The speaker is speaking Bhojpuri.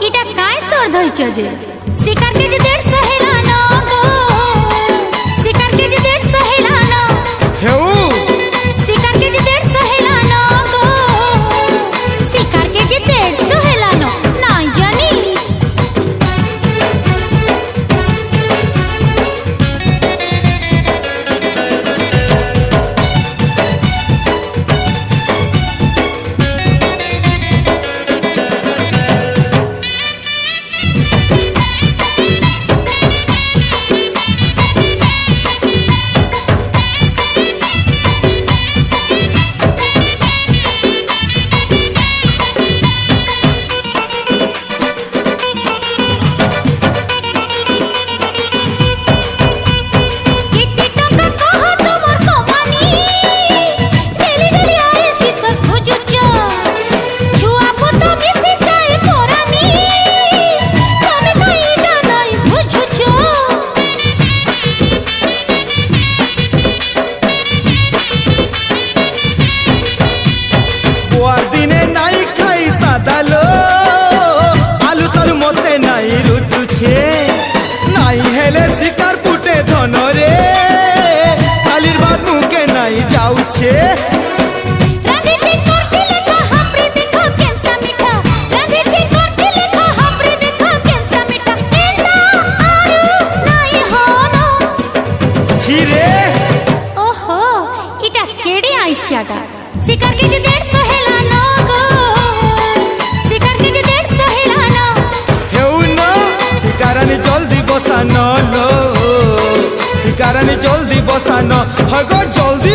इटा काय सर धरछ जे शिकार के जे 150 हेला न गो शिकार के जे 150 हेला न हेऊ शिकार के जे 150 हेला न गो शिकार के जे 150 हेला न नाही जानी शिकार पुटे धन रे खालिर बात मुके नहीं जाउछे राधे जी करके लेखा हमरे देखो केंता मीठा राधे जी करके लेखा हमरे देखो केंता मीठा एंता आरु नाही होनो छिरे ओहो इटा केडे आइशाटा शिकार के जे 150 हेला न गो शिकार के जे 150 हेला न हेउ न शिकारानी जल्दी बसा न लो शिकारानी जल्दी बसा न हगो जल्दी